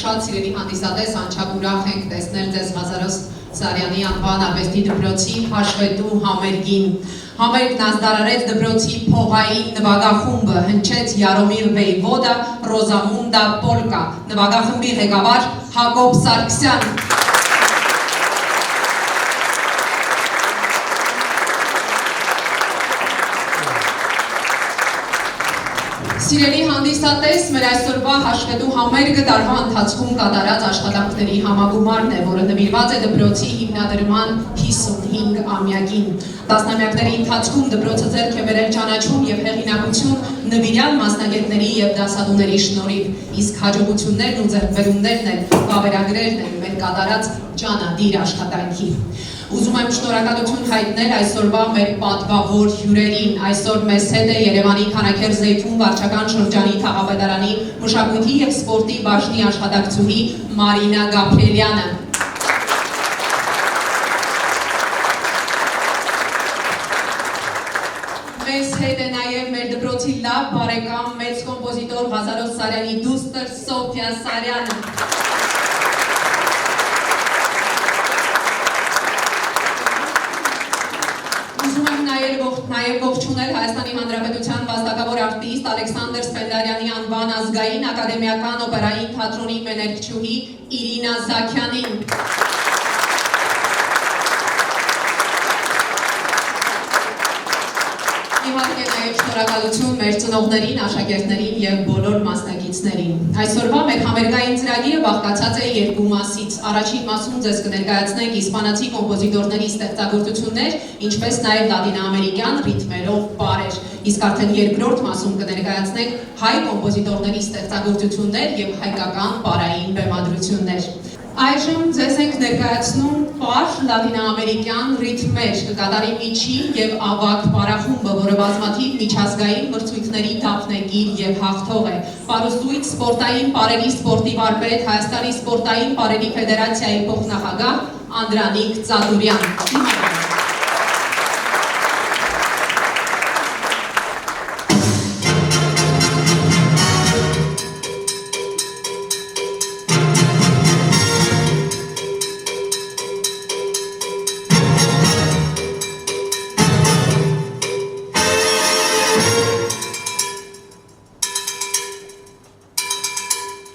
Շատ սիրելի հանդիսատես, անչափ ուրախ ենք տեսնել ձեզ Ղազարոս Սարյանի անվան արվեստի դպրոցի հաշվետու համերգին։ Համերգն ազդարարեց դպրոցի փողային նվագախումբը, հնչեց Յարոմիր Վեյվոդա, Ռոզամունդա Պոլկա, նվագախմբի ղեկավար Հակոբ Սարգսյան։ Սիրելի հանդիսատես, մեր այսօրվա հաշվետու համերգը տարվա ընթացքում կատարած աշխատանքների համագումարն է, որը նվիրված է դպրոցի հիմնադրման 55-ամյակին։ Տասնամյակների ընթացքում դպրոցը ձեռք է բերել ճանաչում եւ հեղինակություն նվիրյալ մասնագետների եւ դասադուների շնորհիվ, իսկ հաջողություններն ու ձեռքբերումներն էլ վավերագրերն են մեր կատարած ճանադիր աշխատանքի։ Ուզում եմ շնորհակալություն հայտնել այսօրվա մեր պատվավոր հյուրերին։ Այսօր մեզ հետ է Երևանի Քանաքեռ Զեյթուն վարչական շրջանի Թաղապետարանի մշակույթի եւ սպորտի բաժնի աշխատակցուհի Մարինա Գաբրիելյանը։ Մեզ հետ է նաեւ մեր դպրոցի լավ բարեկամ մեծ կոմպոզիտոր Ղազարոս Սարյանի դուստր Սոֆիա Սարյանը։ Նաև ողջունել Հայաստանի Հանրապետության վաստակավոր արտիստ Ալեքսանդր Սպենդարյանի անվան ազգային ակադեմիական օպերային թատրոնի մեներկչուհի Իրինա Զաքյանին։ Իհարկե նաև շնորհակալություն մեր ծնողներին, աշակերտներին եւ բոլոր մասնակիցներին։ Այսօրվա մեր համերգային ծրագիրը բաղկացած է երկու մասից։ Առաջին մասում ձեզ կներկայացնենք իսպանացի կոմպոզիտորների ստեղծագործություններ, ինչպես նաև լատինաամերիկյան ռիթմերով պարեր։ Իսկ արդեն երկրորդ մասում կներկայացնենք հայ կոմպոզիտորների ստեղծագործություններ եւ հայկական պարային բեմադրություններ։ Այժմ ձեզ ենք ներկայացնում պար լատինաամերիկյան ռիթմեր, կկատարի միջին եւ ավագ պարախումբը, որը բազմաթիվ միջազգային մրցույթների դափնեկիր եւ հաղթող է։ Պարուսույթ սպորտային պարերի սպորտի վարպետ, Հայաստանի սպորտային պարերի ֆեդերացիայի փոխնախագահ Անդրանիկ Ծադուրյան։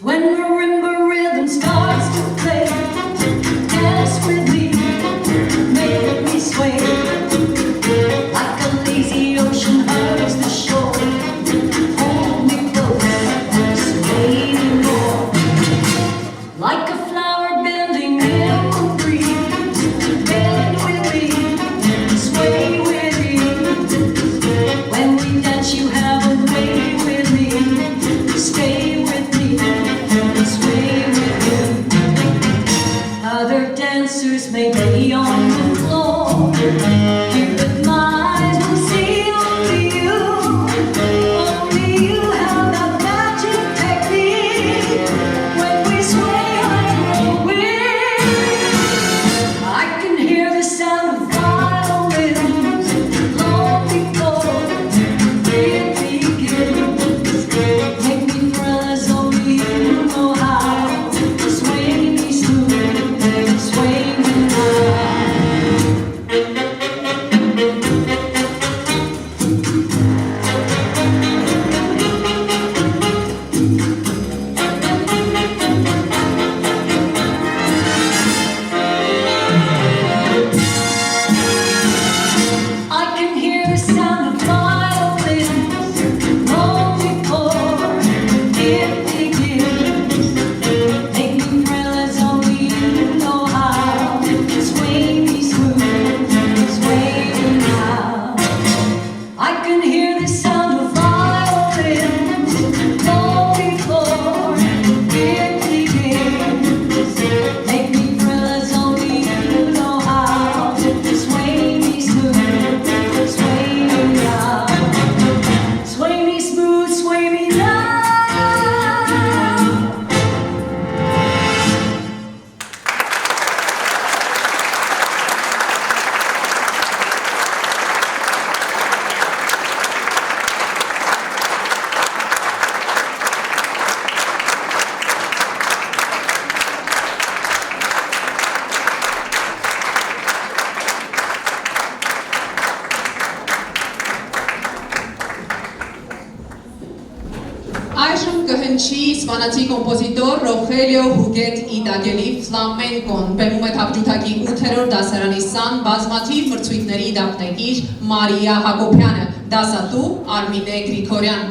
When marimba rhythm starts to play, dance with me, make me sway, like a lazy ocean hugs the shore. Hold me close and sway me more, like a flower bending in the breeze. Bend with me and sway with me. When we dance, you have a way with me. Stay with me. Other dancers may be on the floor, here with my հնչի իսպանացի կոմպոզիտոր Ռոխելիո Հուգետ Իդագելի ֆլամենկոն, բեմում է թավջութակի 8-րդ դասարանի սան բազմաթիվ մրցույթների դափնեկիր Մարիա Հակոբյանը, դասատու Արմինե Գրիգորյան։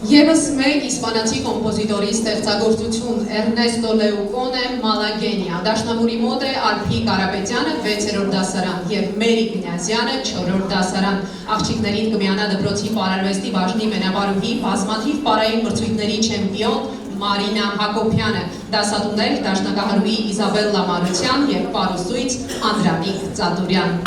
Եվս մեկ իսպանացի կոմպոզիտորի ստեղծագործություն Էրնեստո Լեուկոնե Մալագենիա, դաշնամուրի մոտ է Ալփի Կարապետյանը 6-րդ դասարան և Մերի Կնյազյանը 4-րդ դասարան։ Աղջիկներին կմիանա դպրոցի պարարվեստի բաժնի մենավարուհի, բազմաթիվ պարային մրցույթների չեմպիոն Մարինա Հակոբյանը, դասատուներ դաշնակահարուհի Իզաբելլա Մարության և պարուսույց Անդրանիկ Ծատուրյան։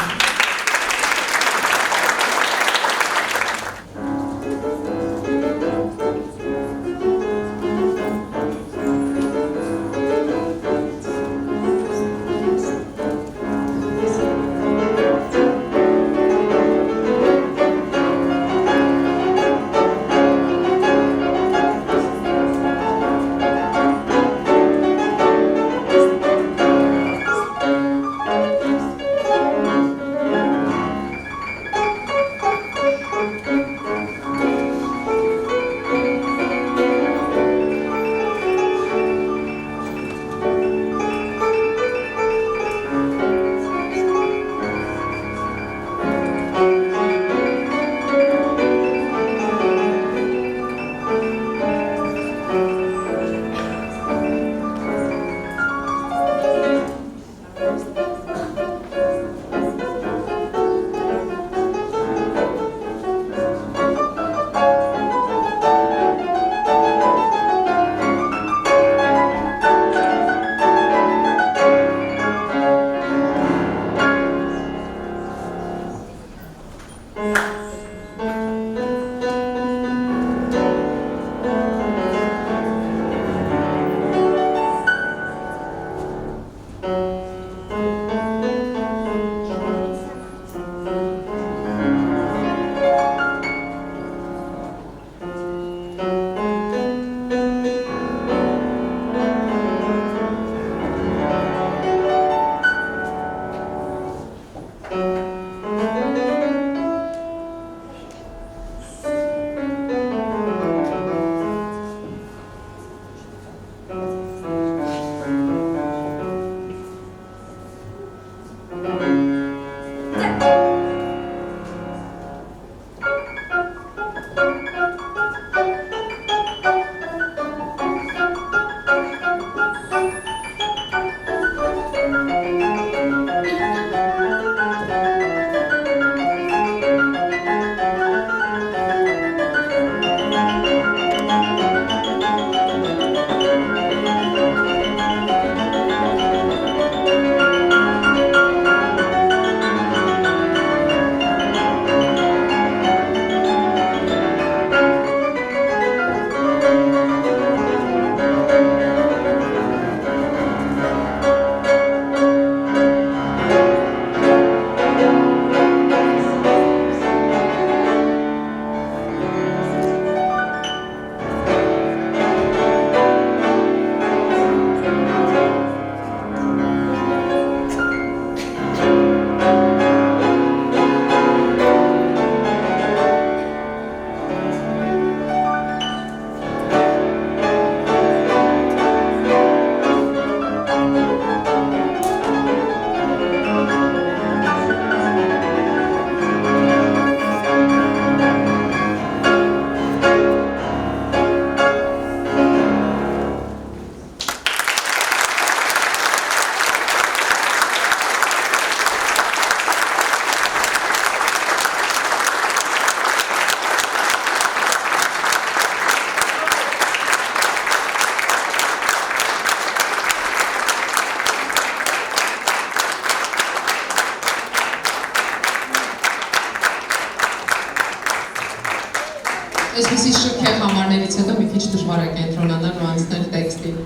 Այսպիսի շքեղ համարներից հետո մի քիչ դժվար է կենտրոնանալ ու անցնել տեքստին։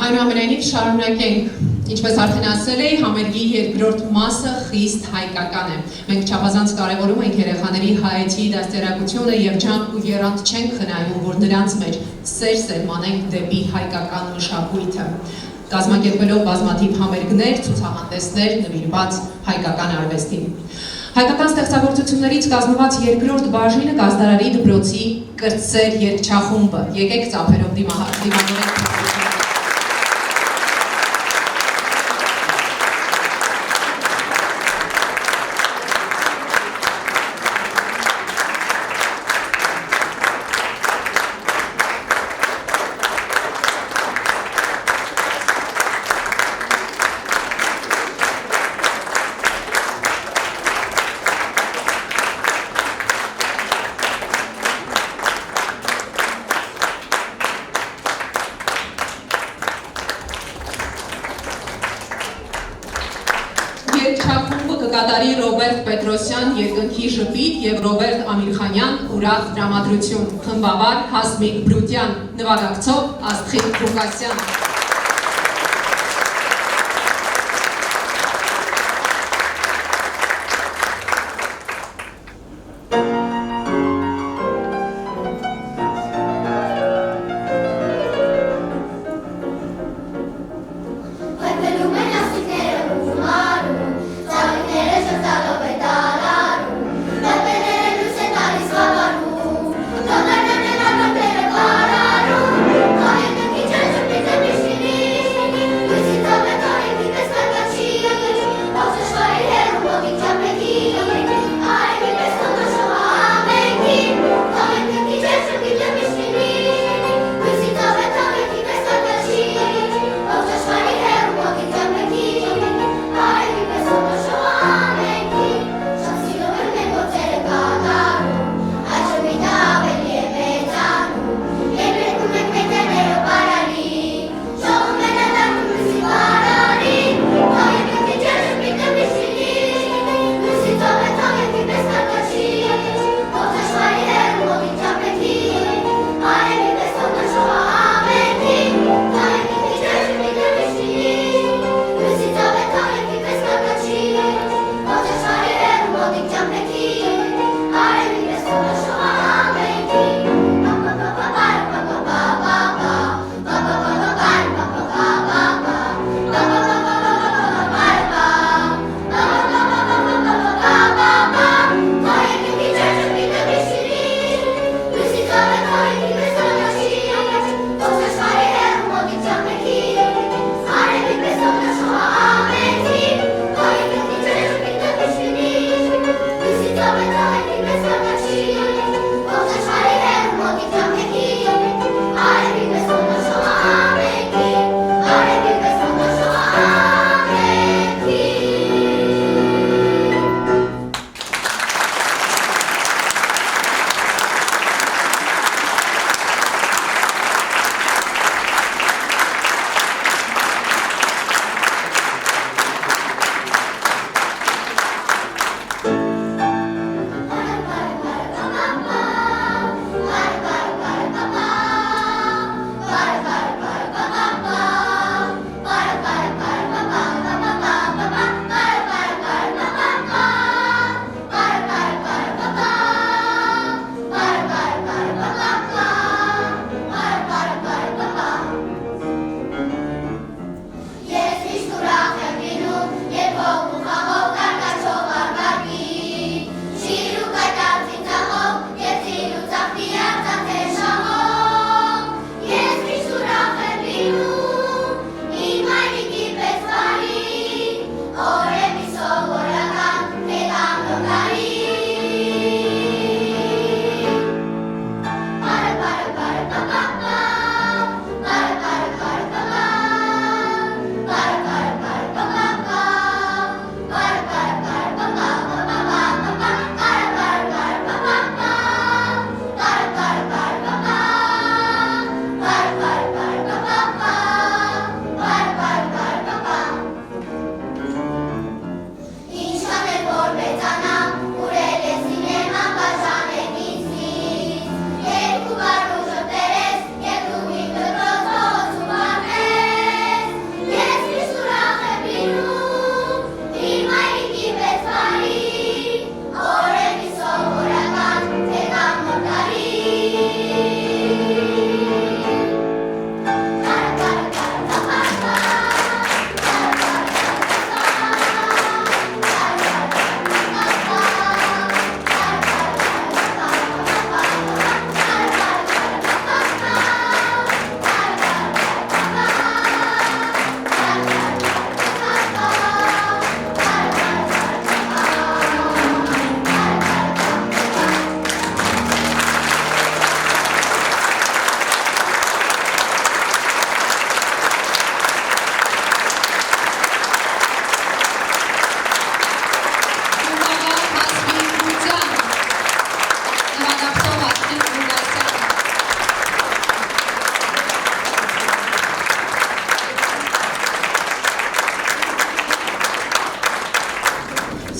Այնուամենայնիվ շարունակենք։ Ինչպես արդեն ասել էի, համերգի երկրորդ մասը խիստ հայկական է։ Մենք չափազանց կարևորում ենք երեխաների հայեցի դաստիարակությունը եւ ջանք ու եռանդ չենք խնայում, որ նրանց մեջ սեր սերմանենք դեպի հայկական մշակույթը։ Կազմակերպելով բազմաթիվ համերգներ, ցուցահանդեսներ նվիրված հայկական արվեստին։ Հայկական ստեղծագործություններից կազմված երկրորդ բաժինը Գազդարարի դպրոցի կրտսեր երգչախումբը։ Եկեք ծափերով դիմավորենք։ Երգչախումբը կկատարի Ռոբերտ Պետրոսյան երկնքի ժպիտ եւ Ռոբերտ Ամիրխանյան ուրախ դրամատրություն, խմբավար Հասմիկ Բրուտյան, նվագակցող Աստղիկ Ղուկասյան։ Don't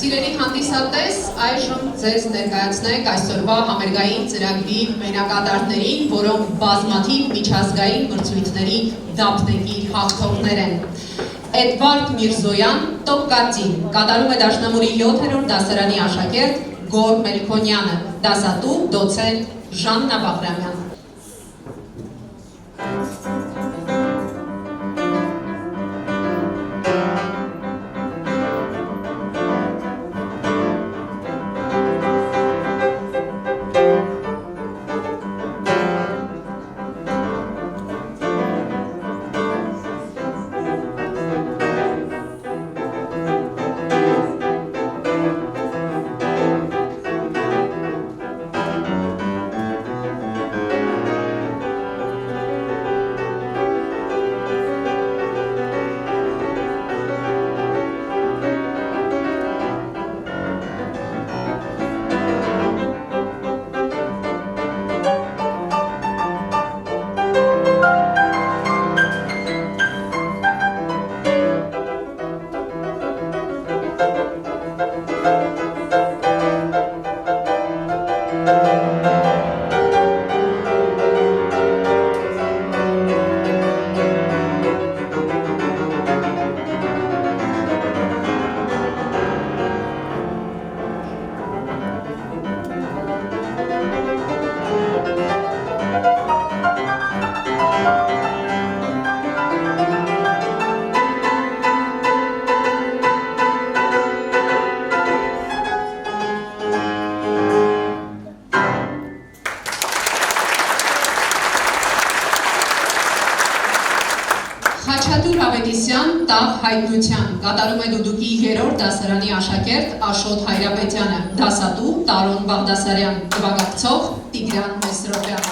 Սիրելի հանդիսատես, այժմ ձեզ ներկայացնենք այսօրվա համերգային ծրագրի մենակատարներին, որոնք բազմաթիվ միջազգային մրցույթների դափնեկիր հաղթողներ են։ Էդվարդ Միրզոյան, Տոկկատի, կատարում է դաշնամուրի 7-րդ դասարանի աշակերտ Գոր Մելքոնյանը, դասատու դոցենտ Ժաննա Բաղրամյան։ Խաչատուր Ավետիսյան, տաղ հայտնության, կատարում է դուդուկի 3-րդ դասարանի աշակերտ Աշոտ Հայրապետյանը, դասատու Տարոն Բաղդասարյան, նվագակցող Տիգրան Մեսրոպյան։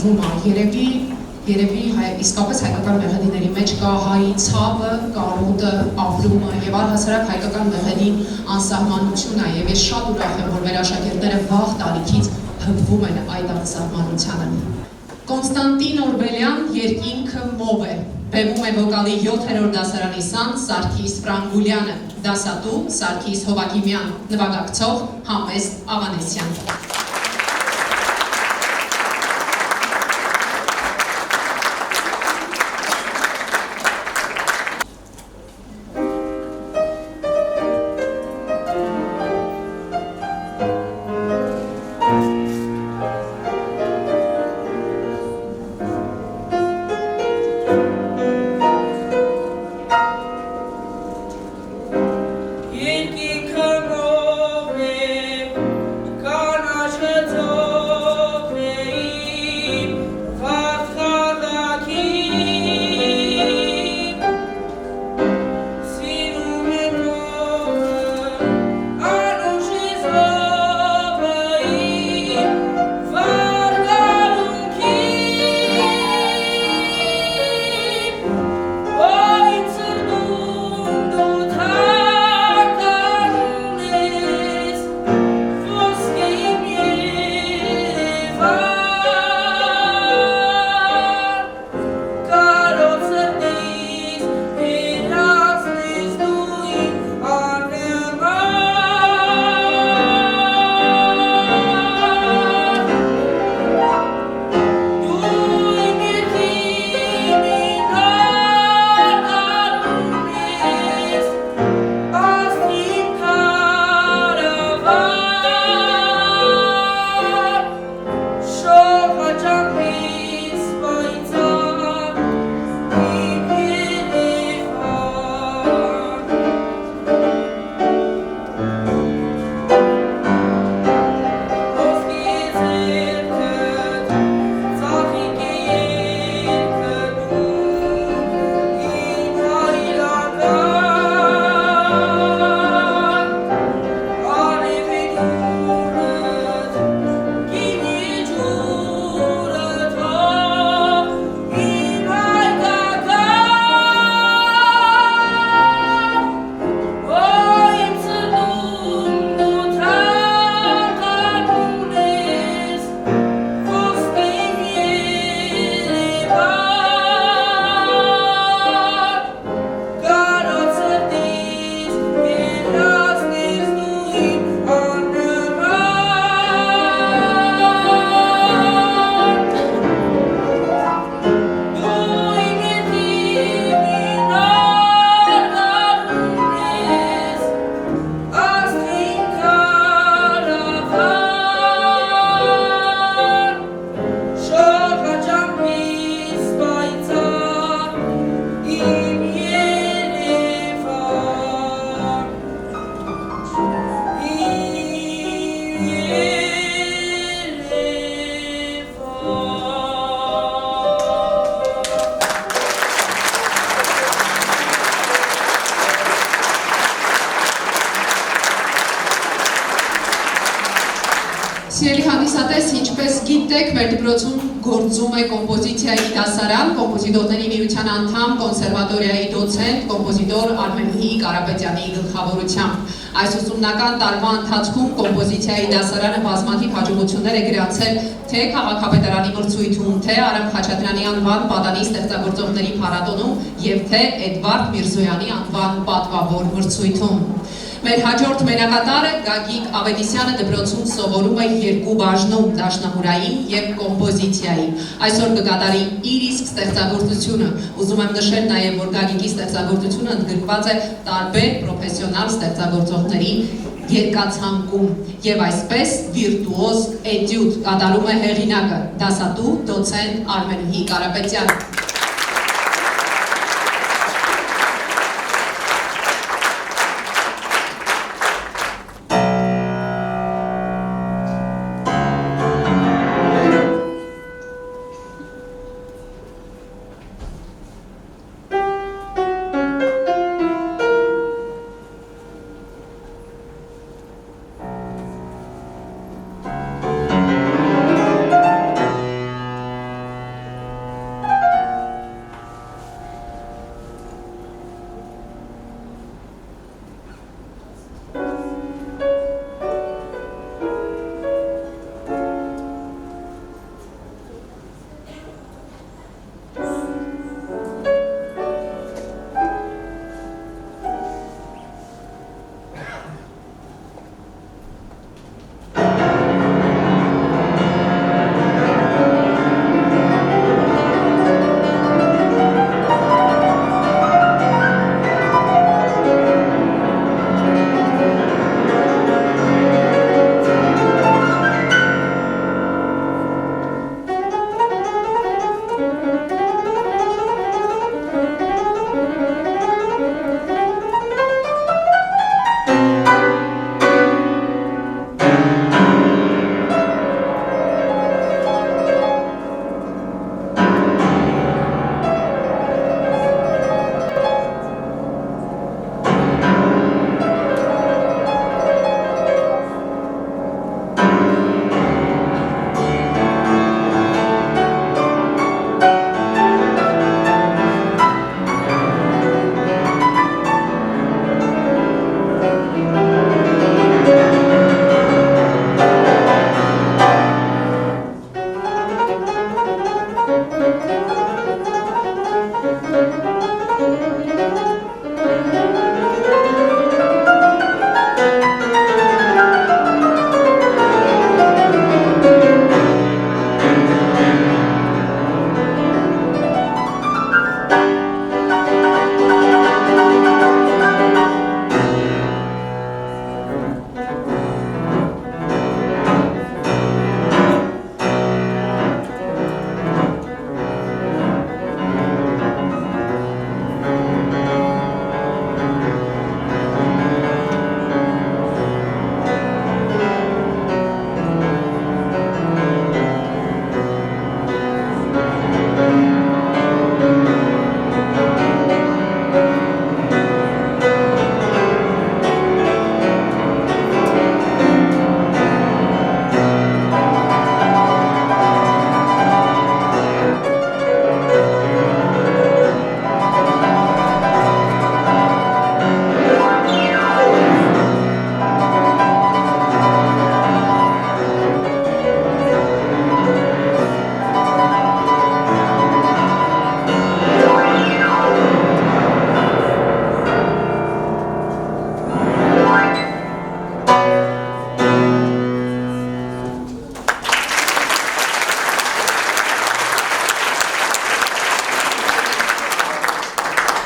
հպվում է, երևի իսկապես հայկական մեղեդիների մեջ կա հայի ցավը, կարոտը, ապրումը եւ առհասարակ հայկական մեղեդի անսահմանությունն է եւ ես շատ ուրախ եմ, որ մեր աշակերտները վաղ տարիքից հպվում են այդ անսահմանությանը։ Կոնստանտին Օրբելյան երկինքը մով է, բեմում է վոկալի 7-րդ դասարանի սան Սարգիս Ֆրանգուլյանը, դասատու Սարգիս Հովակիմյան, նվագակցող Համեստ Ավանեսյան։ Սիրելի հանդիսատես, ինչպես գիտեք, մեր դպրոցում գործում է կոմպոզիցիայի դասարան, կոմպոզիտորների միության անդամ, կոնսերվատորիայի դոցենտ, կոմպոզիտոր Արմենուհի Կարապետյանի գլխավորությամբ։ Այս ուսումնական տարվա ընթացքում կոմպոզիցիայի դասարանը բազմաթիվ հաջողություններ է գրանցել թե քաղաքապետարանի մրցույթում, թե Արամ Խաչատրյանի անվան պատանի ստեղծագործողների փառատոնում և թե Էդվարդ Միրզոյանի անվան պատվավոր մրցույթում։ Մեր հաջորդ մենակատարը Գագիկ Ավետիսյանը դպրոցում սովորում է երկու բաժնում՝ դաշնամուրային և կոմպոզիցիայի։ Այսօր կկատարի իր իսկ ստեղծագործությունը։ Ուզում եմ նշել նաև, որ Գագիկի ստեղծագործությունը ընդգրկված է տարբեր պրոֆեսիոնալ ստեղծագործողների երկացանկում և այսպես վիրտուոզ էտյուդ կատարում է հեղինակը, դասատու դոցենտ Արմենուհի Կարապետյանը։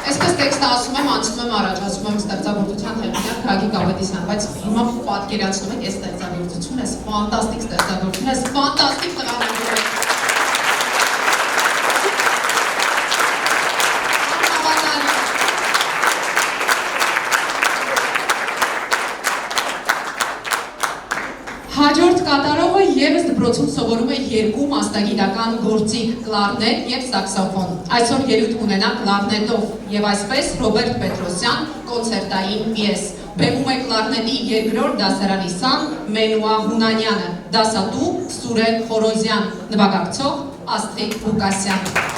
Այսպես տեքստը ասում եմ, անցնում եմ առաջ, ասում եմ ստեղծագործության հեղինակ Գագիկ Ավետիսյան, բայց հիմա պատկերացնում եք, այս ստեղծագործությունը, այս ֆանտաստիկ ստեղծագործությունը, այս ֆանտաստիկ տղաները։ Հաջորդ կատարողը ևս դպրոցում սովորում է երկու մասնագիտական գործիք՝ կլարնետ եւ սաքսոֆոն։ Այսօր ելույթ ունենա կլարնետով եւ այսպես Ռոբերտ Պետրոսյան կոնցերտային պիես։ Բեմում է կլարնետի երկրորդ դասարանի սան Մենուա Հունանյանը, դասատու Սուրեն Խորոզյան, նվագակցող Աստրիկ Ղուկասյան։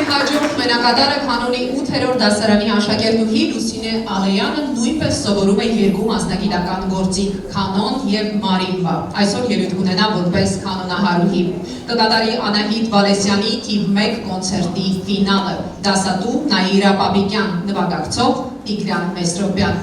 Հաջորդ մենակատարը կանոնի 8-րդ դասարանի աշակերտուհի Լուսինե Ալեյանը նույնպես սովորում է երկու մասնագիտական գործիք՝ կանոն եւ մարիմբա։ Այսօր ելույթ կունենա որպես կանոնահարուհի։ Կկատարի Անահիտ Վալեսյանի թիվ 1 կոնցերտի ֆինալը։ Դասատու Նաիրա Պապիկյան, նվագակցող Տիգրան Մեսրոպյան։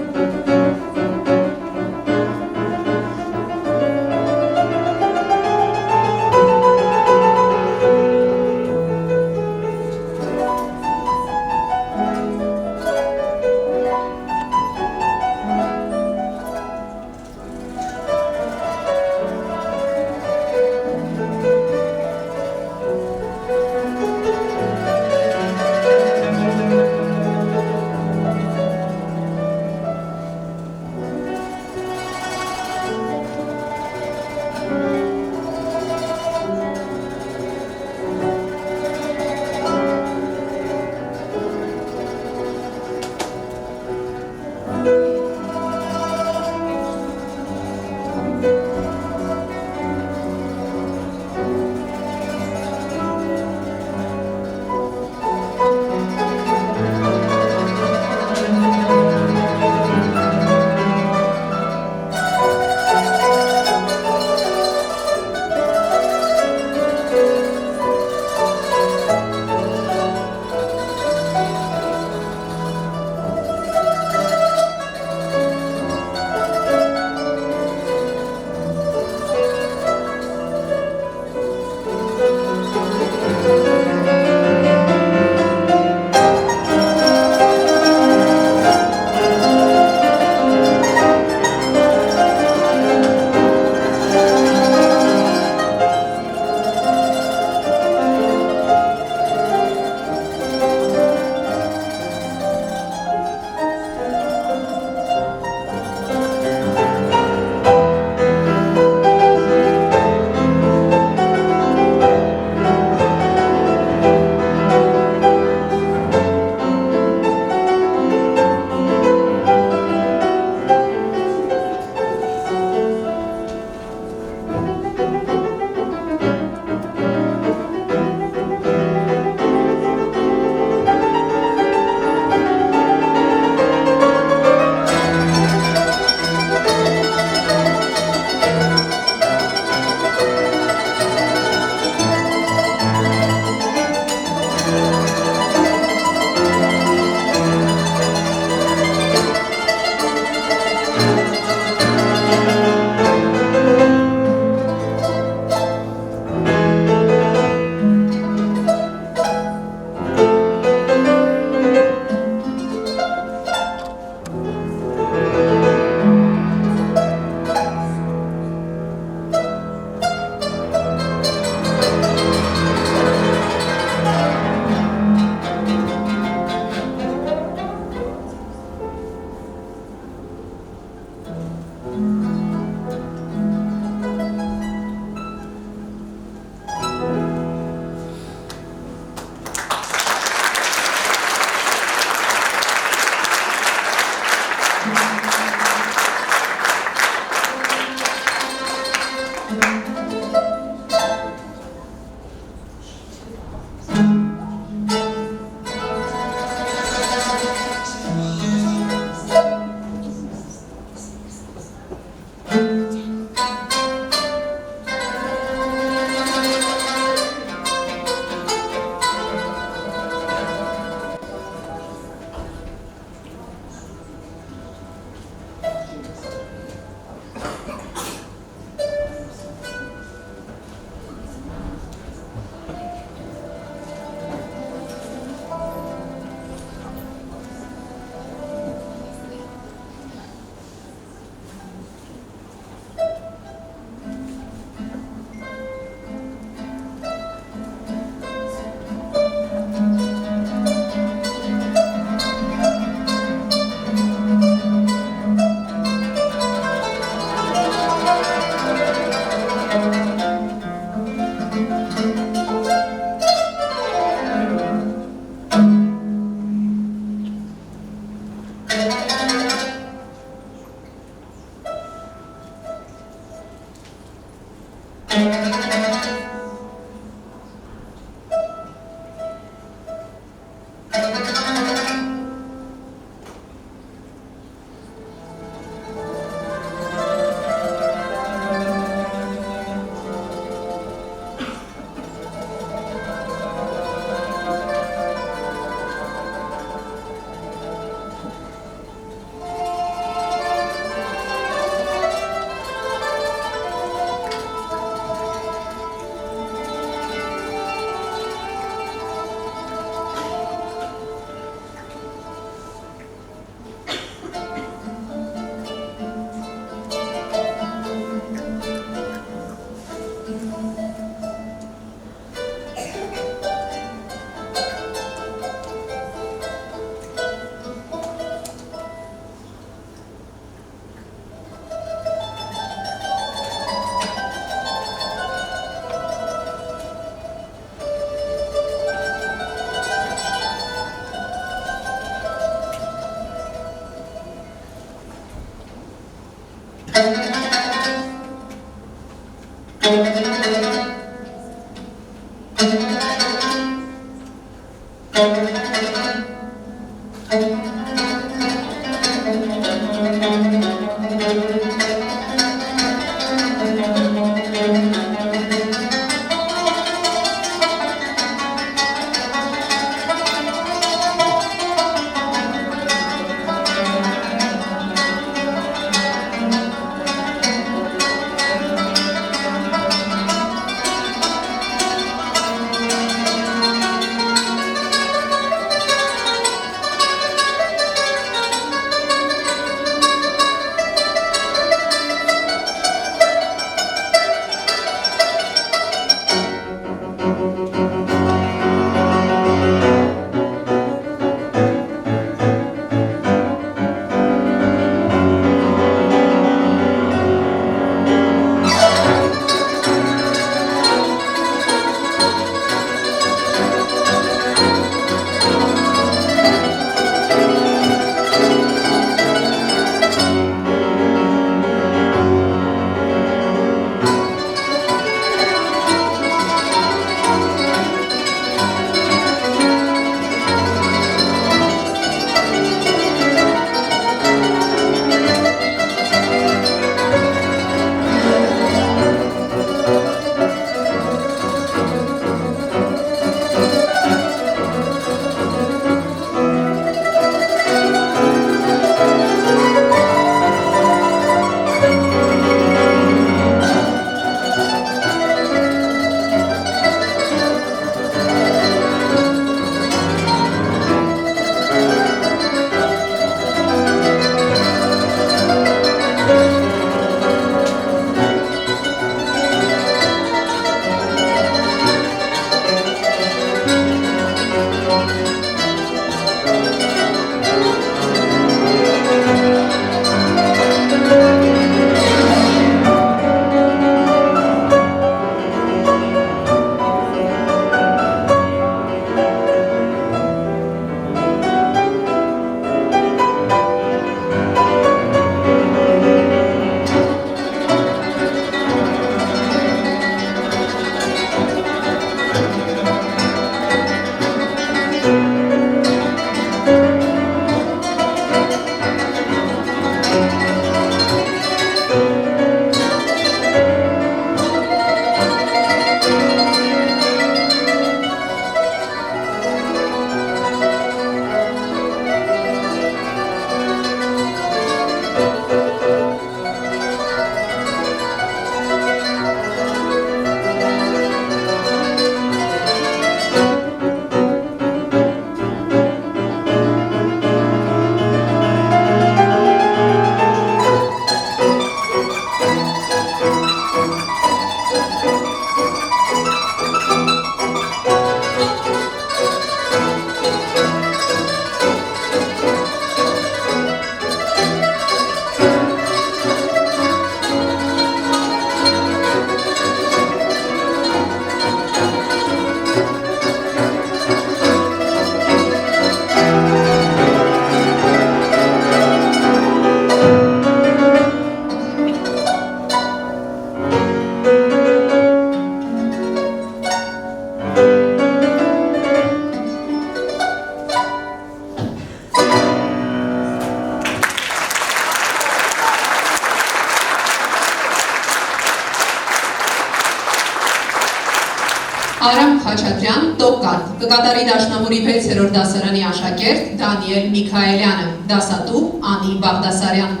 Արամ Խաչատրյան, Տոկատ, կկատարի դաշնամուրի 6-րդ դասարանի աշակերտ Դանիել Միքայելյանը, դասատու Անի Բաղդասարյան։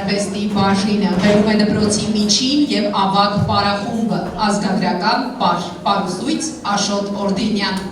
արվեստի բաժինը, բերում է դպրոցի միջին և ավագ պարախումբը, ազգագրական պարուսույց Աշոտ Օրդինյան։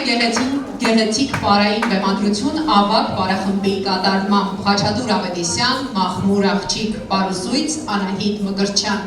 գեղեցիկ պարային բեմադրություն ավագ պարախմբի կատարմամբ Խաչատուր Ավետիսյան, Մախմուր Աղջիկ Պարուսույց, Անահիտ Մկրտչյան։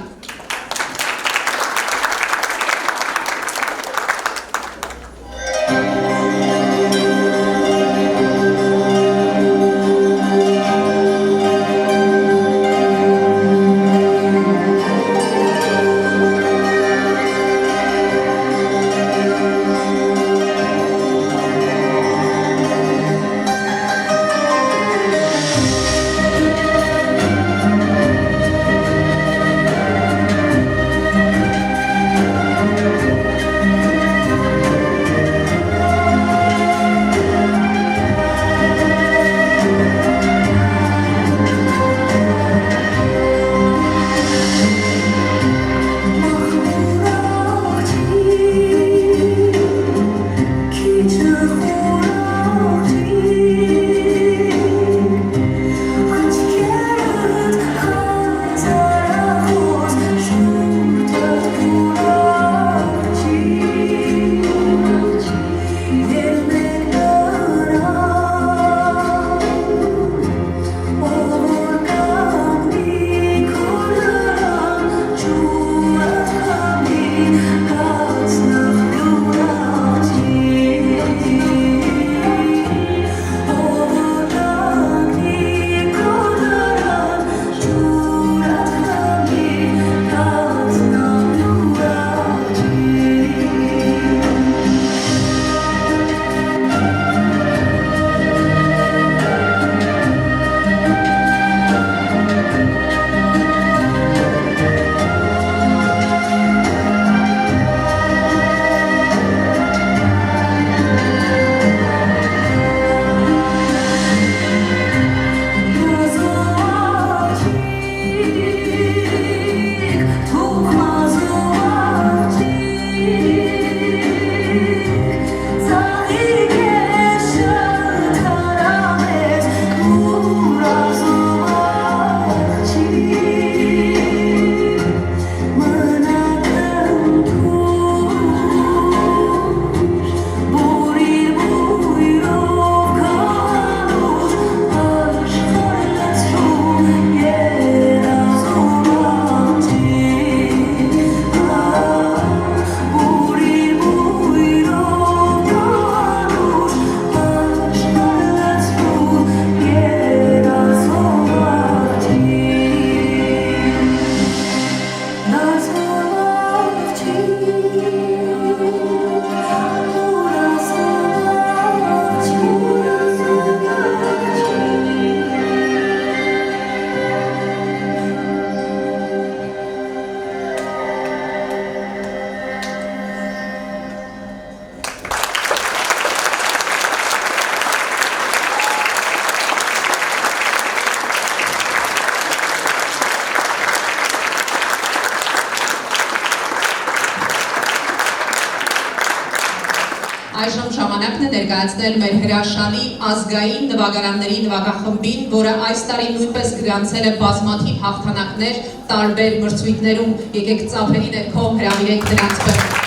Այժմ ժամանակն է ներկայացնել մեր հրաշալի ազգային նվագարանների նվագախմբին, որը այս տարի նույնպես գրանցել է բազմաթիվ հաղթանակներ տարբեր մրցույթներում։ Եկեք ծափերի ներքո հրավիրենք նրանց բեմ։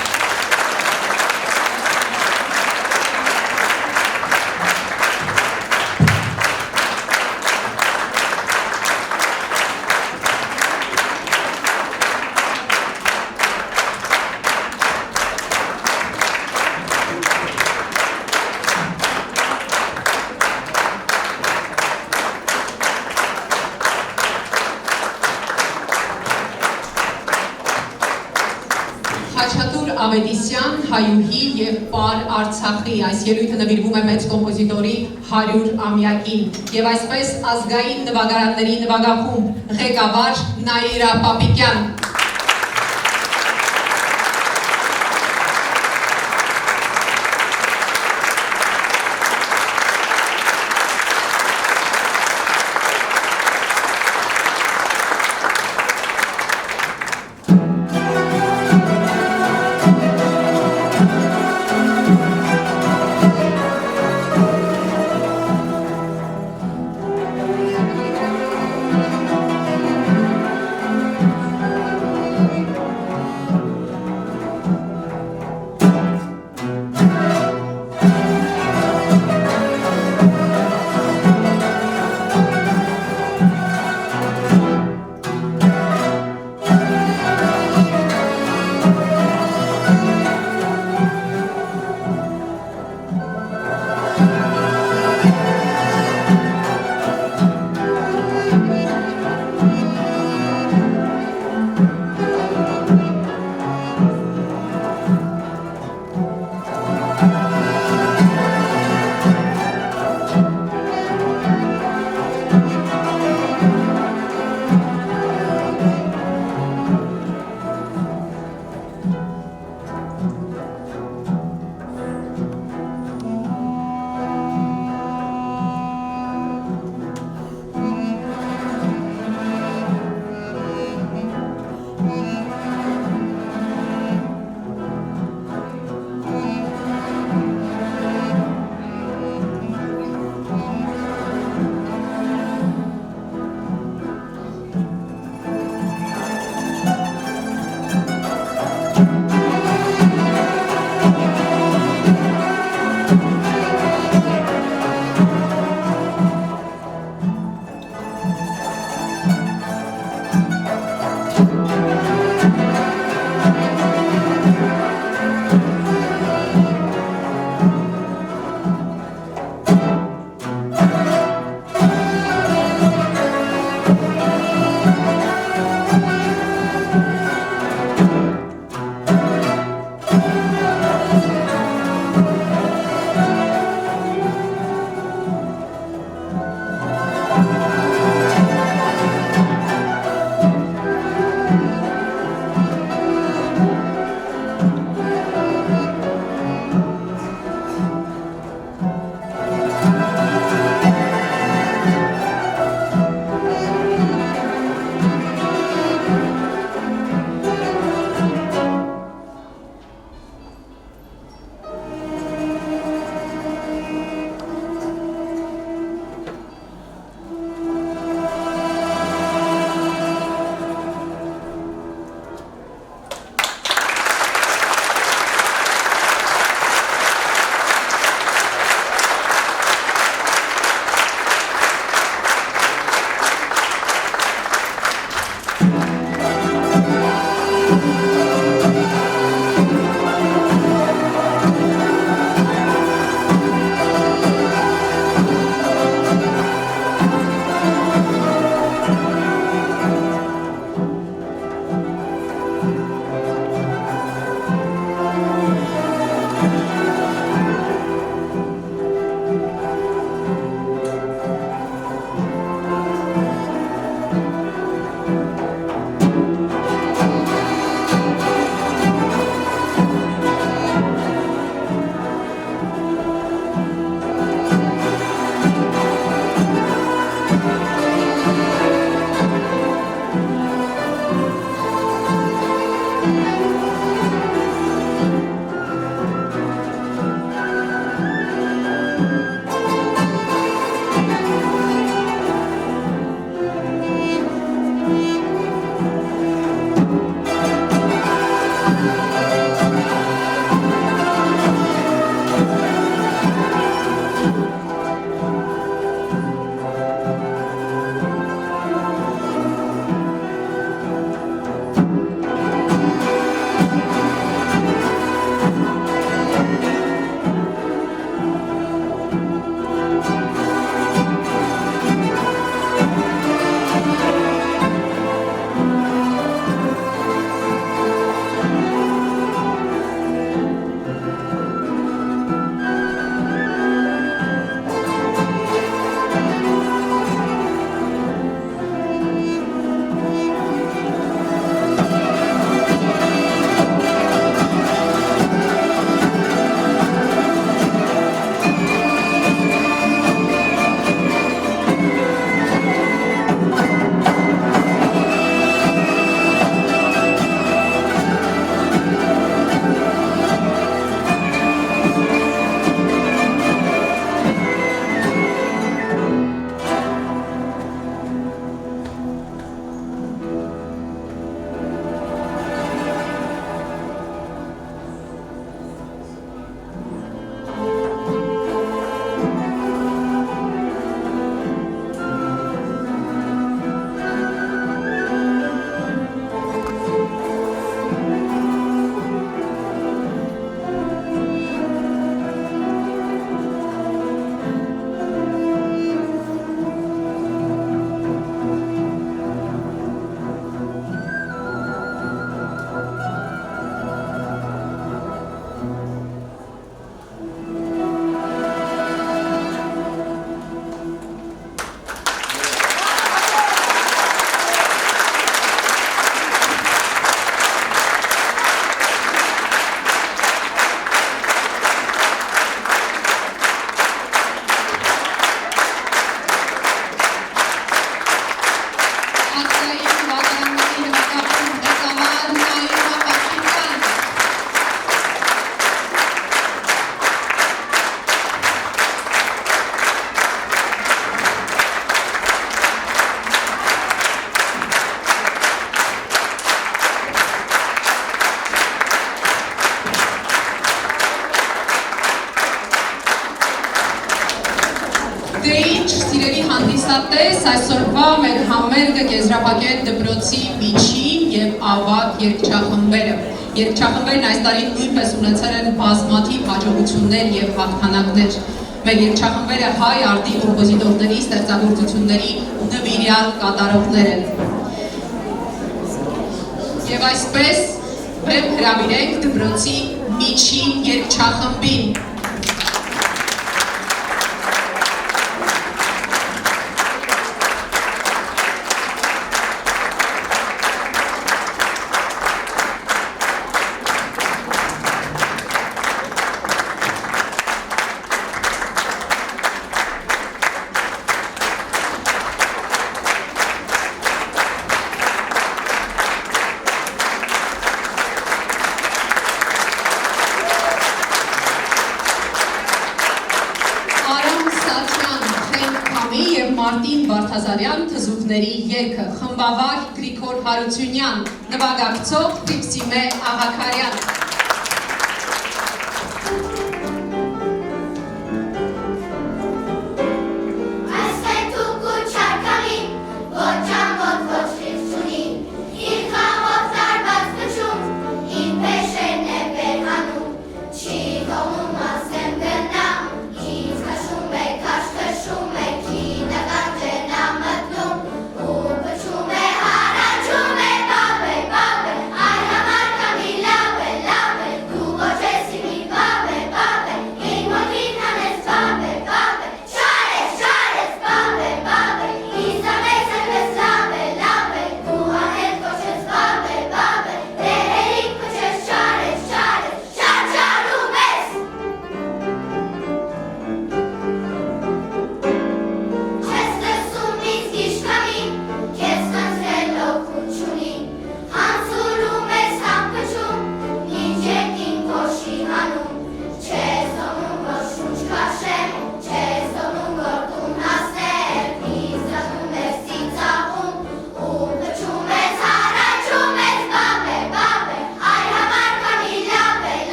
Խաչատուր Ավետիսյան, հայուհի և պար Արցախի, այս ելույթը նվիրվում է մեծ կոմպոզիտորի 100-ամյակին և այսպես ազգային նվագարանների նվագախումբ ղեկավար Նաիրա Պապիկյան։ Բայց այսօրվա մեր համերգը կեզրափակել դպրոցի միջին և ավագ երգչախմբերը։ Երգչախմբերն այս տարի նույնպես ունեցել են բազմաթիվ հաջողություններ և հաղթանակներ։ Մեր երգչախմբերը հայ արդի կոմպոզիտորների ստեղծագործությունների նվիրյալ կատարողներ են։ Եվ այսպես վեր հրավիրենք դպրոցի միջին երգչախմբին։ Մարտին Վարդազարյան թզուկների երգը, խմբավար Գրիգոր Հարությունյան, նվագակցող Ֆիքսիմե Աղաքարյան։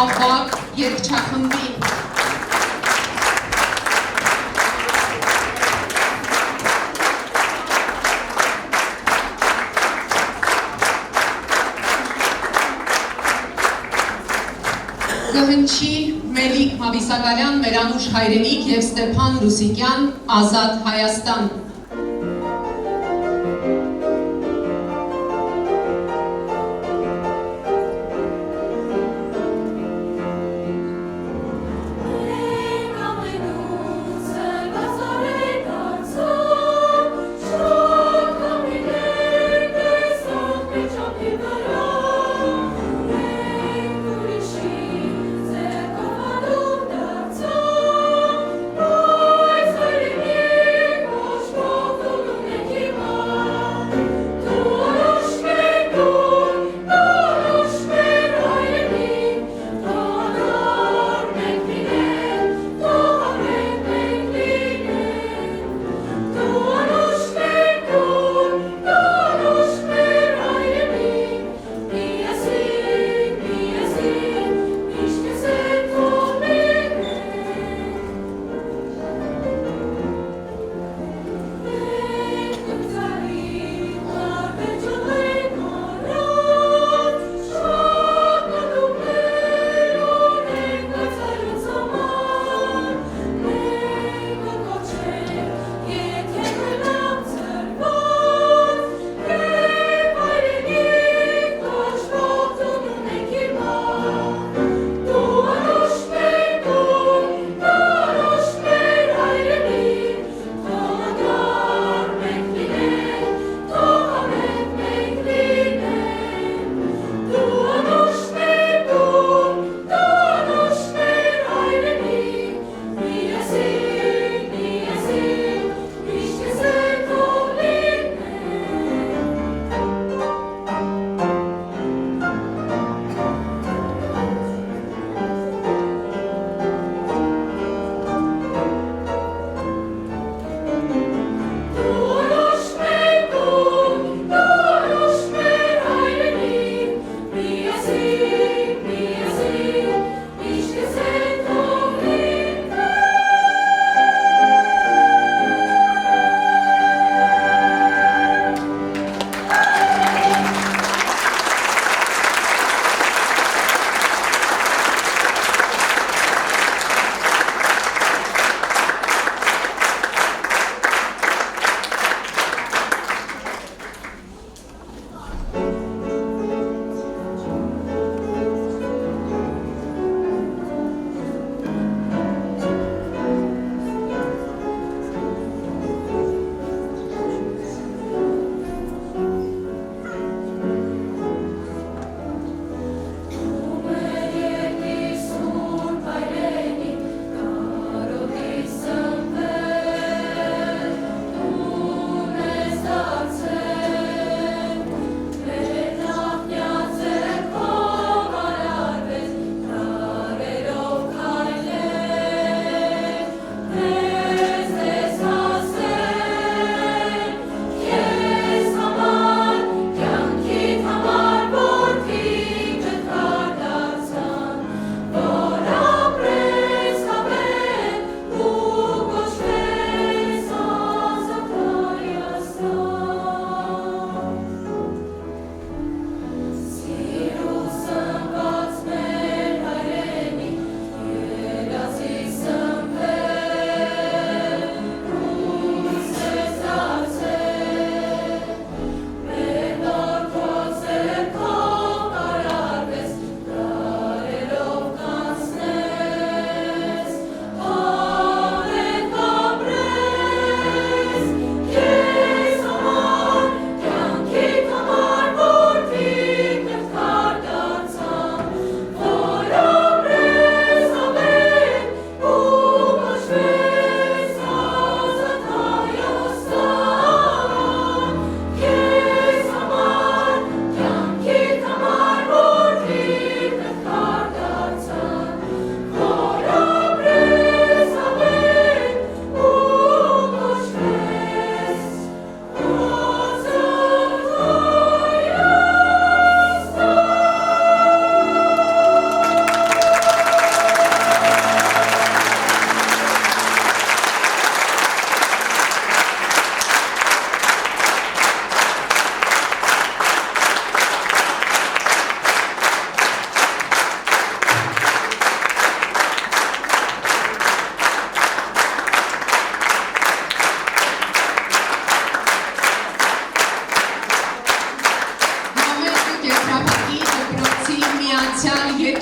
Ավագ երգչախմբին։ Կհնչի Մելիք Մավիսակարյան, Մերանուշ Հայրենիք և Ստեփան Լուսիկյան, Ազատ Հայաստան։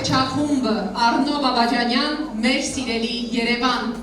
երգչախումբը Արնո Բաբաջանյան, մեր սիրելի Երևան։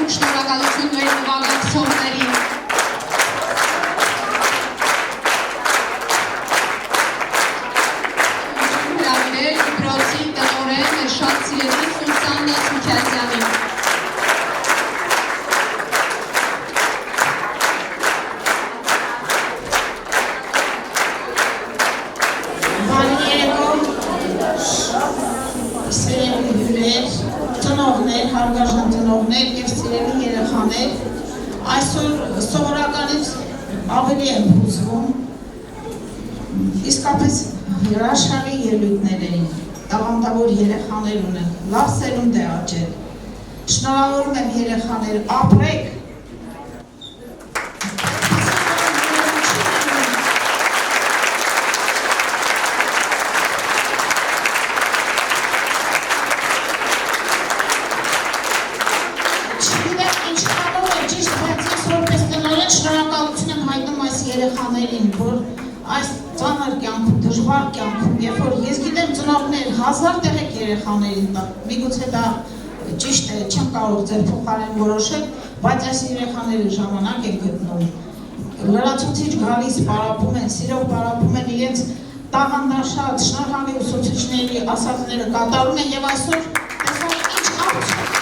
Շնորհակալություն մեր նվագակցողներին։ Հրավիրել դպրոցի տնօրեն շատ սիրելի Սուսաննա Սուքյասյանին։ Տնողներ, հարգարժան տնողներ և սիրելի երեխաներ, այսօր սովորականից ավելի եմ հուզվում, իսկապես հրաշալի ելույթներ էին։ տաղանդավոր երեխաներ ունեն, լավ սերունդ է աճել։ Շնորհավորում եմ երեխաներ, ապրեք։ Շնորհակալություն եմ հայտնում այս երեխաներին, որ այս ծանր կյանքում, դժվար կյանքում, երբ որ ես գիտեմ ծնողներ 1000 տեղեք երեխաներին տա, միգուցե դա ճիշտ է, չեմ կարող ձեր փոխարեն որոշել, բայց այս երեխաները ժամանակ են գտնում, լրացուցիչ գալիս պարապում են, սիրով պարապում են իրենց տաղանդաշատ, շնորհալի ուսուցիչների ասածները կատարում են եւ այսօր տեսակ ինչ արդյունք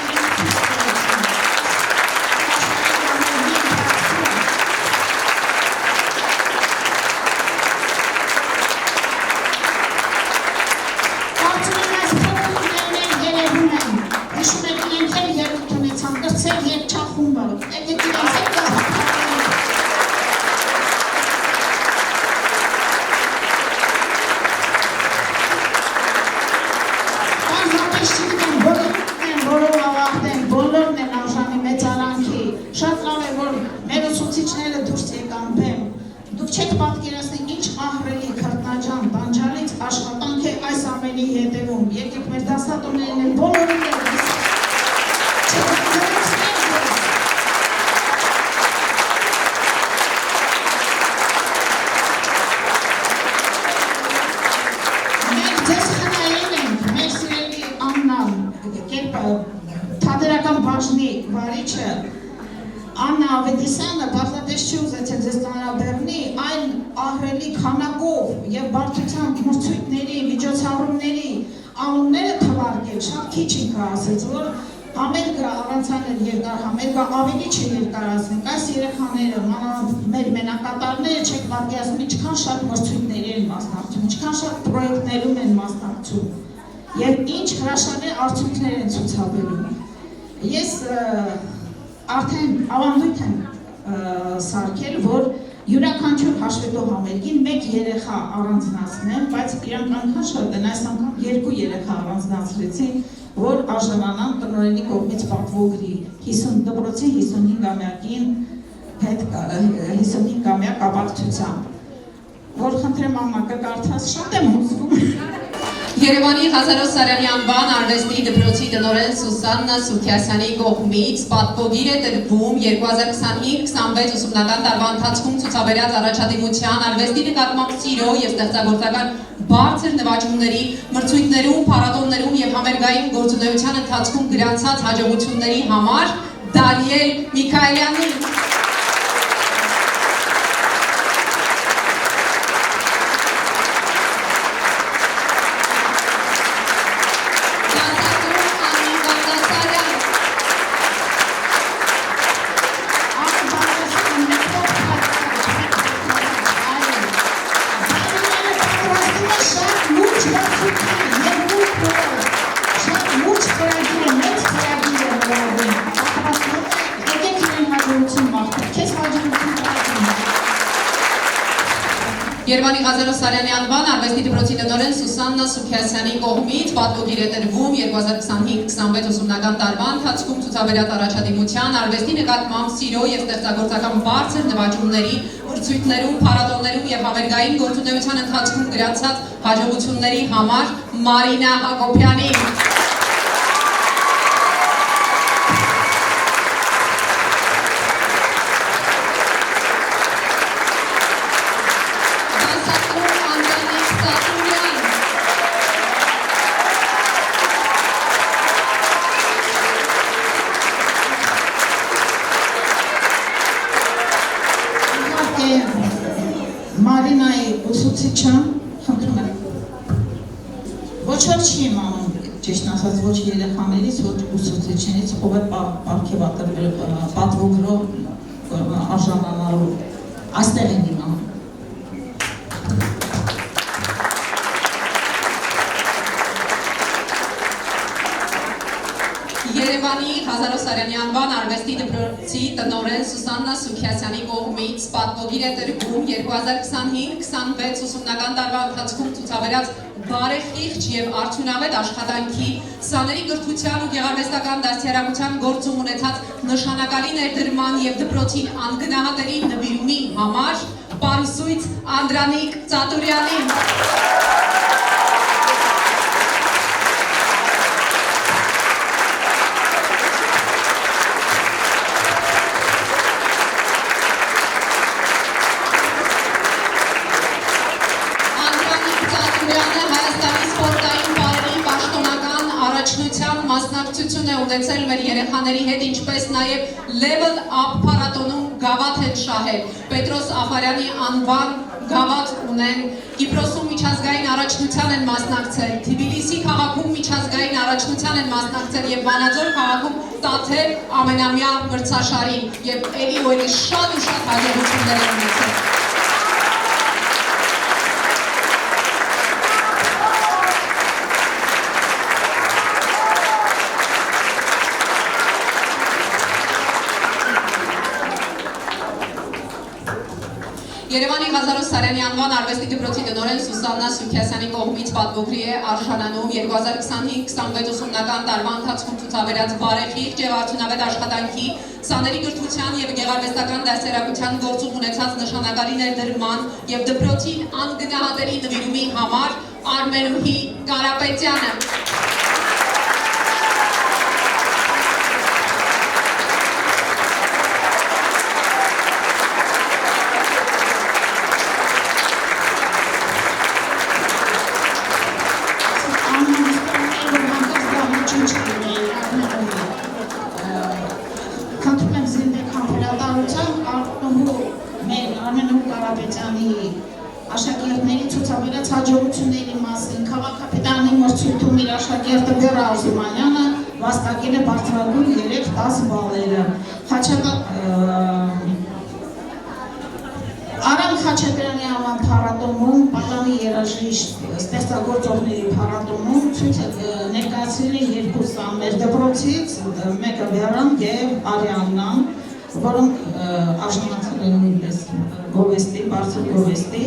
Շատ լավ է, որ մեր ուսուցիչները դուրս եկան բեմ, դուք չեք պատկերացնի ինչ ահռելի քրտնաջան, տանջալից աշխատանք է այս ամենի հետևում, եկեք մեր դասատուներն են բոլորին Մենք ձեզ խնայել ենք, մեր սիրելի Աննան, թատերական բաժնի վարիչը Աննա Ավետիսյանը պարզապես չի ուզեցել ձեզ տանրաբեռնի այն ահռելի քանակով եւ բարդությամբ մրցույթների, միջոցառումների անունները թվարկել, շատ քիչ ինքը ասեց, որ համերգը առանցանել երկար, համերգը ավելի չի երկարացնենք, այս երեխաները, մանավանդ մեր մենակատարները չեք պատկերացնում, ինչքան շատ մրցույթների են մասնակցում, ինչքան շատ պրոյեկտներում են մասնակցում եւ ինչ հրաշալի արդյունքներ են ցուցաբերում։ Ես արդեն ավանդույթ եմ սարքել, որ յուրաքանչյուր հաշվետու համերգին մեկ երեխա առանձնացնեմ, բայց իրանք այնքան շատ են, այս անգամ 2 երեխա առանձնացրեցին, որ արժանանան տնօրենի կողմից պատվոգրի 50 դպրոցի 55-ամյակին հետ 55-ամյա կապակցությամբ, որ խնդրեմ Աննա կկարդաս, շատ եմ հուզվում։ Երևանի Ղազարոս Սարյանի անվան արվեստի դպրոցի տնօրեն Սուսաննա Սուքիասյանի կողմից պատվոգիր է տրվում 2025-26 ուսումնական տարվա ընթացքում ցուցաբերած առաջադիմության, արվեստի նկատմամբ սիրո եւ ստեղծագործական բարձր նվաճումների, մրցույթներում, փառատոներում եւ համերգային գործունեության ընթացքում գրանցած հաջողությունների համար Դանիել Միքայելյանին Երևանի Ղազարոս Սարյանի անվան արվեստի դպրոցի տնօրեն Սուսաննա Սուքիասյանի կողմից պատվոգիր է տրվում 2025-26 ուսումնական տարվա ընթացքում ցուցաբերած առաջադիմության, արվեստի նկատմամբ սիրո եւ ստեղծագործական բարձր նվաճումների, մրցույթներում, փառատոներում եւ համերգային գործունեության ընթացքում գրանցած հաջողությունների համար Մարինա Հակոբյանին։ Մարինայի ուսուցիչը, խնդրում եմ, ոչ որ չի իմանում, ճիշտ ասած, ոչ երեխաներից, ոչ ուսուցիչներից, ով է պատվոգրով արժանանալու, այստեղ են իմանում։ Երևանի Ղազարո Սարյանի անվան արվեստի դպրոցի տնօրեն Սուսաննա Սուքիասյանի կողմից պատվոգիր է տրվում 2025-26 ուսումնական տարվա ընթացքում ցուցաբերած բարեխիղճ եւ արդյունավետ աշխատանքի, սաների կրթության ու գեղարվեստական դաստիարակության գործում ունեցած նշանակալի ներդրման եւ դպրոցին անգնահատելի նվիրումի համար պարուսույց Անդրանիկ Ծատուրյանին։ Մասնակցություն է ունեցել մեր երեխաների հետ, ինչպես նաև Level Up փառատոնում գավաթ են շահել, Պետրոս Աֆարյանի անվան գավաթ ունեն, Կիպրոսում միջազգային առաջնության են մասնակցել, Թբիլիսի քաղաքում միջազգային առաջնության են մասնակցել եւ Վանաձոր քաղաքում Տաթև ամենամյա մրցաշարին եւ էլի ու էլի շատ ու շատ հաջողություններ են ունեցել։ Երևանի Ղազարո Սարյանի անվան արվեստի դպրոցի տնօրեն Սուսաննա Սուքիասյանի կողմից պատվոգրի է արժանանում 2025-26 ուսումնական տարվա ընթացքում ցուցաբերած բարեխիղճ եւ արդյունավետ աշխատանքի, սաների կրթության եւ գեղարվեստական դաստիարակության գործում ունեցած նշանակալի ներդրման եւ դպրոցին անգնահատելի նվիրումի համար Արմենուհի Կարապետյանը։ Արմենուհի Կարապետյանի աշակերտների ցուցաբերած հաջողությունների մասին քաղաքապետարանի մրցույթում իր աշակերտը Բերա Արզումանյանը վաստակել է բարձրագույն 3-10 բալերը։ Արամ Խաչատրյանի անվան փառատոնում, Պատանի երաժիշտ ստեղծագործողների փառատոնում ցույց ներկայացրել են 2 սան մեր դպրոցից, մեկը Բերան եւ Արիաննան, որոնք արժանացել են նույնպես գովեստի, բարձր գովեստի,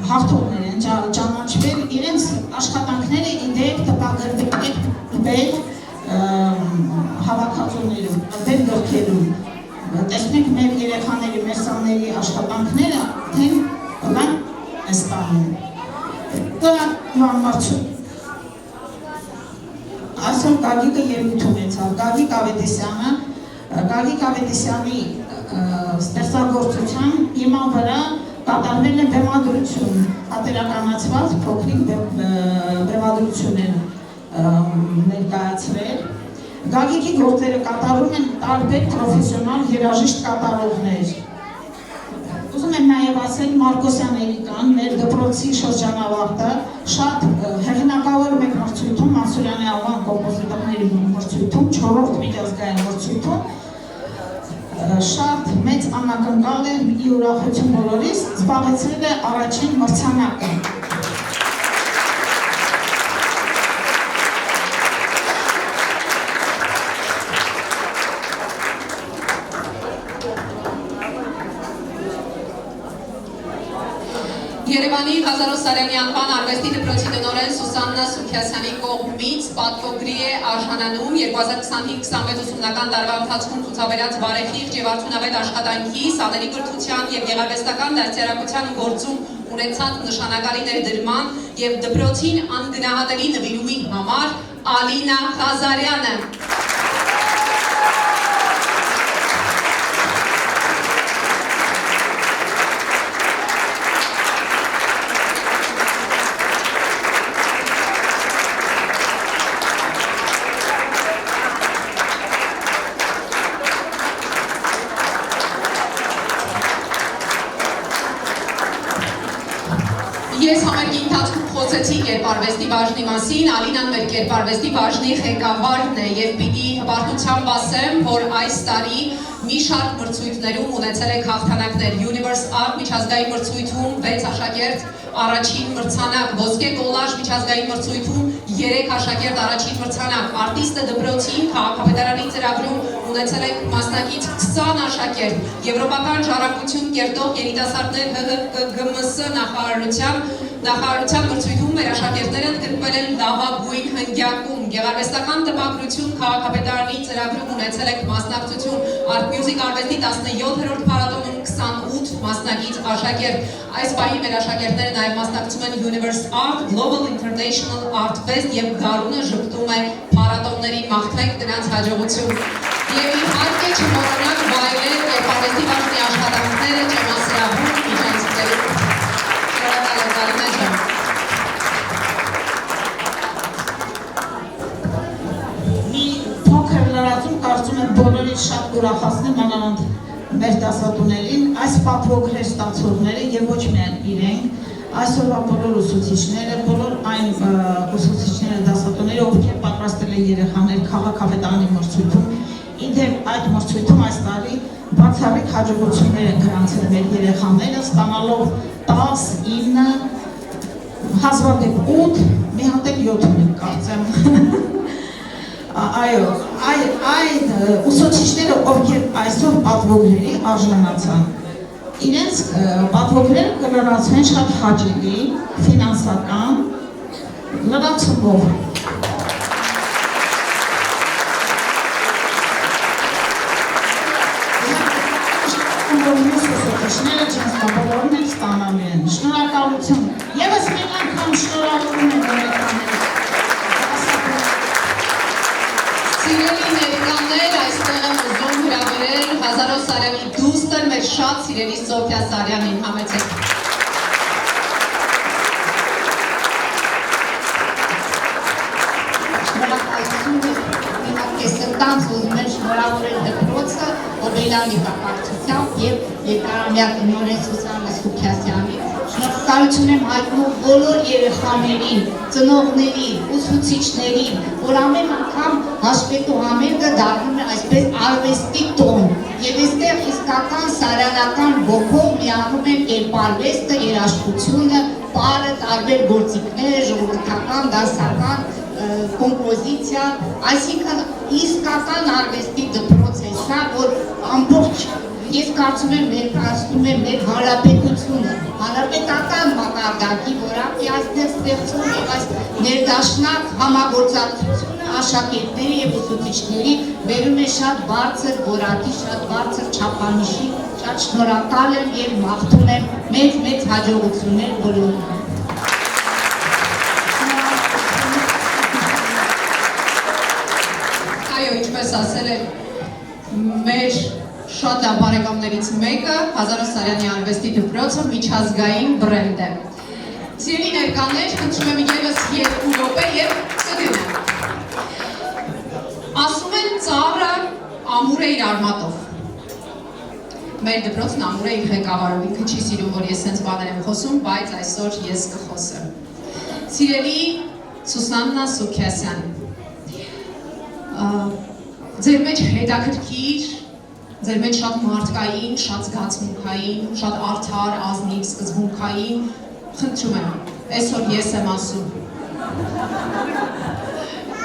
հաղթողներ են ճանաչվել, իրենց աշխատանքները իդեև տպագրվել հավաքածուներում, տարբեր գրքերում։ Տեսնենք մեր երեխաների, մեր սաների աշխատանքները, թե լայն է ստանում։ Այսօր Գագիկը ելույթ ունեցավ, Գագիկ Ավետիսյանի ստեղծագործության հիման վրա կատարվել է բեմադրություն, հատերականացված փոքրիկ բեմադրություն են ներկայացրել։ Գագիկի գործերը կատարում են տարբեր պրոֆեսիոնալ երաժիշտ կատարողներ։ Ուզում եմ նաև ասել Մարկոսյան Էրիկան, մեր դպրոցի շրջանավարտը, շատ հեղինակավոր մեկ մրցույթում, Մանսուրյանի անվան կոմպոզիտորների մրցույթում, 4-րդ միջազգային մրցույթում, շատ մեծ անակնկալ է մի ուրախություն բոլորիս, զբաղեցրել է առաջին մրցանակը։ Երևանի Ղազարո Սարյանի անվան արվեստի դպրոցի տնօրեն Սուսաննա Սուքիասյանի կողմից պատվոգրի է արժանանում 2025-26 ուսումնական տարվա ընթացքում ցուցաբերած բարեխիղճ եւ արդյունավետ աշխատանքի, սաների կրթության եւ գեղարվեստական դաստիարակության գործում ունեցած նշանակալի ներդրման եւ դպրոցին անգնահատելի նվիրումի համար Ալինա Ղազարյանը։ Ես համերգի ընթացքում խոսեցի կերպարվեստի բաժնի մասին, Ալինան մեր կերպարվեստի բաժնի ղեկավարն է եւ պիտի հպարտությամբ ասեմ, որ այս տարի մի շարք մրցույթներում ունեցել եք հաղթանակներ։ Universe Art միջազգային մրցույթում 6 աշակերտ առաջին մրցանակ, ոսկե կոլաժ միջազգային մրցույթում 3 աշակերտ առաջին մրցանակ, արտիստը դպրոցի քաղաքապետարանի ծրագրում ունեցել ենք մասնակից 20 աշակերտ, Եվրոպական ժառանգություն կերտող երիտասարդներ ՀՀԿԳՄՍ նախարարության մրցույթում մեր աշակերտները գտնվել են լավագույն հնգյակում, գեղարվեստական տպագրություն քաղաքապետարանի ծրագրում ունեցել ենք մասնակցություն, Art Music արվեստի 17-րդ փառատոնում 28 մասնակից աշակերտ, այս պահի մեր աշակերտները նաև մասնակցում են Universe Art, Global International Art Fest եւ գարունը ժպտում է փառատոներին, մաղթենք դրանց հաջողություն։ Եվ իհարկե չմոռանանք վայելել արվեստի բաժնի աշխատանքները Ջեմասրահում, միջանցքներում։ Մի փոքր լրացում կարծում եմ բոլորից շատ ուրախացնի մանավանդ մեր դասատուներին, այս պատվոգրեր ստացողները եւ ոչ միայն իրենք, այսօրվա բոլոր ուսուցիչները, բոլոր այն ուսուցիչները, դասատուները, ովքեր պատրաստել են երեխաներ քաղաքապետարանի մրցույթում, իդեպ այդ մրցույթում այս տարի բացառիկ հաջողություններ են գրանցել մեր երեխաները, ստանալով 10, 9, հազվադեպ 8, մի հատ էլ 7 ունենք կարծեմ։ Այո, այդ ուսուցիչները, ովքեր այսօր պատվոգրերի արժանացան, իրենց պատվոգրերը կլրացվեն շատ հաճելի, ֆինանսական լրացումով։ Շնորհակալություն։ Եվս մեկ անգամ շնորհակալություն եմ երեխաներին։ Սիրելի ներկաներ, այստեղ եմ ուզում հրավիրել Հազարով Սարյանի դուստր, մեր շատ սիրելի Սոֆյա Սարյանին, համեցեք։ Շնորհակալություն կեսրտանց ուզում են շնորհավորել դպրոցը Օբելյանի կապակցությամբ և երկարամյա տնօրեն Սուսաննա Սուքիասյանին։ Շնորհակալություն եմ հայտնում բոլոր երեխաներին, ծնողներին, ուսուցիչներին, որ ամեն անգամ հաշվետու համերգը դառնում է այսպես արվեստի տոն։ Եվ այստեղ իսկական սարյանական ոգով միանում են կերպարվեստը, երաժշտությունը, պարը, տարբեր գործիքները, ժողովրդական, դասական, կոմպոզիցիա, այսինքն իսկական արվեստի դպրոց է սա, որ ամբողջ ես կարծում եմ ներկայացնում եմ մեր հանրապետությունը, հանրապետական մակարդակի, որ այստեղ ստեղծում եւ այս ներդաշնակ համագործակցությունը աշակերտների եւ ուսուցիչների բերում է շատ բարձր որակի, շատ բարձր չափանիշի, շատ շնորհակալ եմ եւ մաղթում եմ մեծ հաջողություններ բոլորին։ Այո, ինչպես ասել է մեր շատ լավ բարեկամներից մեկը, Հազարով Սարյանի արվեստի դպրոցը միջազգային բրենդ է։ Սիրելի ներկաներ, խնդրում եմ ևս 2 րոպե եւ կգնանք։ Ասում են ծառը ամուր է իր արմատով։ Մեր դպրոցն ամուր է իր ղեկավարով, ինքը չի սիրում, որ ես սենց բաներ եմ խոսում, բայց այսօր ես կխոսեմ։ Սիրելի Սուսաննա Սուքիասյան, ձեր մեջ հետաքրքիր, ձեր մեջ շատ մարդկային, շատ զգացմունքային, շատ արդար, ազնիվ, սկզբունքային, խնդրում եմ, այսօր ես եմ ասում։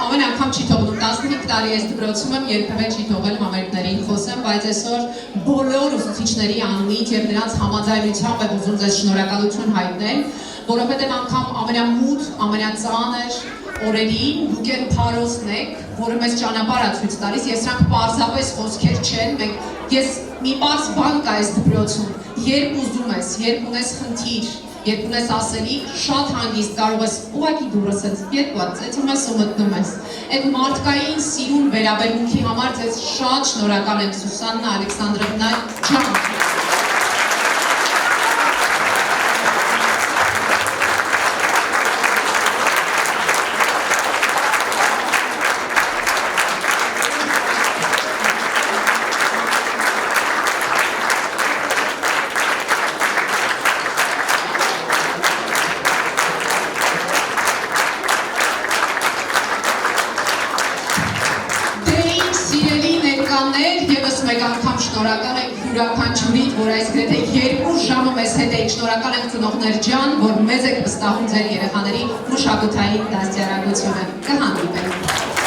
Ամեն անգամ չի թողնում, 15 տարի ես դպրոցում եմ, երբևէ չի թողել համերգներին խոսեմ, բայց այսօր բոլոր ուսուցիչների անունից եւ նրանց համաձայնությամբ եմ ուզում ձեզ շնորհակալություն հայտնել, որովհետեւ անգամ ամենամութ, ամենածանր օրերին դուք են փարոսն եք, որը մեզ ճանապարհ է ցույց տալիս, եւ սրանք պարզապես խոսքեր չեն, ես մի պարզ բան կա այս դպրոցում, երբ ուզում ես, երբ ունես խնդիր, երբ ունես ասելիք, շատ հանգիստ կարող ես ուղղակի դուրս ես, երկու ծեծում ես ու մտնում ես։ Այդ մարդկային սիրուն վերաբերմունքի համար ձեզ շատ շնորհակալ եմ, Սուսաննա Ալեքսանդրովնա ջան։ շնորհակալ ենք յուրաքանչյուրիդ, որ այս գրեթե 2 ժամը մեզ հետ եք, շնորհակալ ենք ծնողներ ջան, որ մեզ եք վստահում ձեր երեխաների մշակութային դաստիարակությունը։ Կհանդիպենք։